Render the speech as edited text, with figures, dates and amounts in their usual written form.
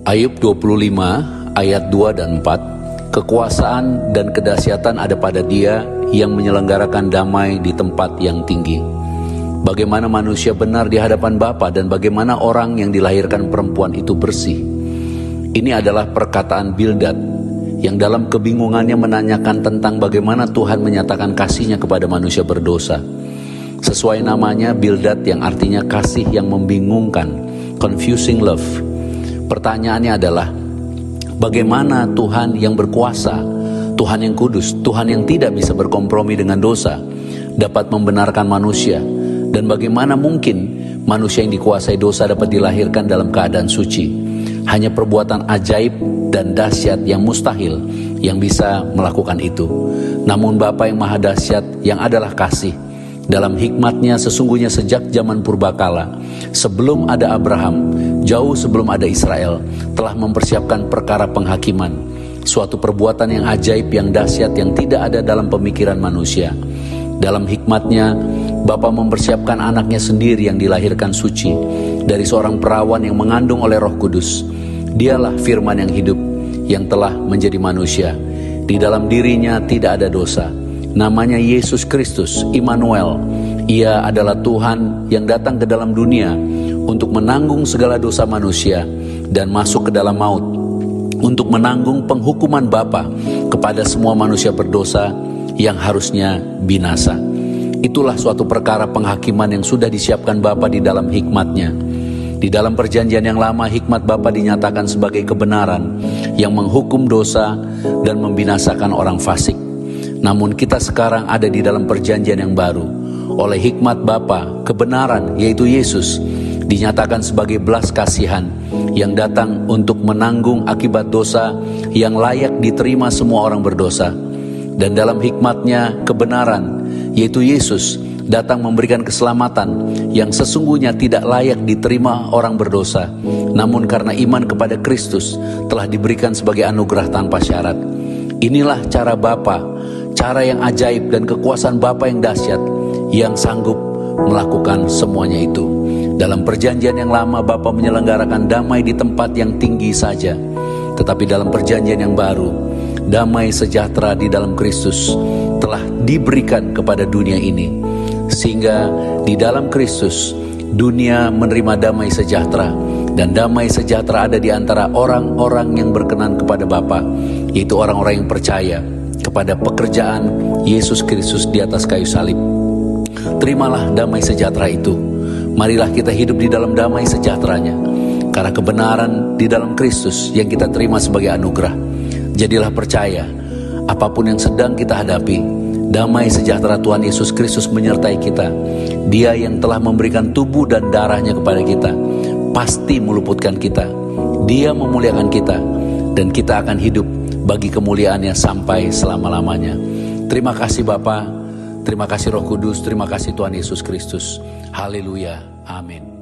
Ayub 25 ayat 2 dan 4, kekuasaan dan kedahsyatan ada pada Dia yang menyelenggarakan damai di tempat yang tinggi. Bagaimana manusia benar di hadapan Bapa dan bagaimana orang yang dilahirkan perempuan itu bersih. Ini adalah perkataan Bildad yang dalam kebingungannya menanyakan tentang bagaimana Tuhan menyatakan kasih-Nya kepada manusia berdosa. Sesuai namanya, Bildad yang artinya kasih yang membingungkan, confusing love. Pertanyaannya adalah, bagaimana Tuhan yang berkuasa, Tuhan yang kudus, Tuhan yang tidak bisa berkompromi dengan dosa, dapat membenarkan manusia? Dan bagaimana mungkin manusia yang dikuasai dosa dapat dilahirkan dalam keadaan suci? Hanya perbuatan ajaib dan dahsyat yang mustahil yang bisa melakukan itu. Namun Bapa yang maha dahsyat yang adalah kasih, dalam hikmat-Nya sesungguhnya sejak zaman purbakala, sebelum ada Abraham, jauh sebelum ada Israel, telah mempersiapkan perkara penghakiman, suatu perbuatan yang ajaib, yang dahsyat, yang tidak ada dalam pemikiran manusia. Dalam hikmat-Nya, Bapa mempersiapkan anaknya sendiri yang dilahirkan suci, dari seorang perawan yang mengandung oleh Roh Kudus. Dialah firman yang hidup, yang telah menjadi manusia. Di dalam dirinya tidak ada dosa. Namanya Yesus Kristus, Immanuel. Ia adalah Tuhan yang datang ke dalam dunia untuk menanggung segala dosa manusia dan masuk ke dalam maut, untuk menanggung penghukuman Bapa kepada semua manusia berdosa yang harusnya binasa. Itulah suatu perkara penghakiman yang sudah disiapkan Bapa di dalam hikmat-Nya. Di dalam perjanjian yang lama, hikmat Bapa dinyatakan sebagai kebenaran yang menghukum dosa dan membinasakan orang fasik. Namun kita sekarang ada di dalam perjanjian yang baru. Oleh hikmat Bapa, kebenaran yaitu Yesus dinyatakan sebagai belas kasihan yang datang untuk menanggung akibat dosa yang layak diterima semua orang berdosa. Dan dalam hikmat-Nya, kebenaran yaitu Yesus datang memberikan keselamatan yang sesungguhnya tidak layak diterima orang berdosa, namun karena iman kepada Kristus telah diberikan sebagai anugerah tanpa syarat. Inilah cara Bapa, cara yang ajaib dan kekuasaan Bapa yang dahsyat, yang sanggup melakukan semuanya itu. Dalam perjanjian yang lama, Bapa menyelenggarakan damai di tempat yang tinggi saja. Tetapi dalam perjanjian yang baru, damai sejahtera di dalam Kristus telah diberikan kepada dunia ini. Sehingga di dalam Kristus, dunia menerima damai sejahtera. Dan damai sejahtera ada di antara orang-orang yang berkenan kepada Bapa, yaitu orang-orang yang percaya kepada pekerjaan Yesus Kristus di atas kayu salib. Terimalah damai sejahtera itu. Marilah kita hidup di dalam damai sejahtera-Nya, karena kebenaran di dalam Kristus yang kita terima sebagai anugerah. Jadilah percaya, apapun yang sedang kita hadapi, damai sejahtera Tuhan Yesus Kristus menyertai kita. Dia yang telah memberikan tubuh dan darah-Nya kepada kita, pasti meluputkan kita. Dia memuliakan kita, dan kita akan hidup bagi kemuliaan-Nya sampai selama-lamanya. Terima kasih Bapa, terima kasih Roh Kudus, terima kasih Tuhan Yesus Kristus. Haleluya, amin.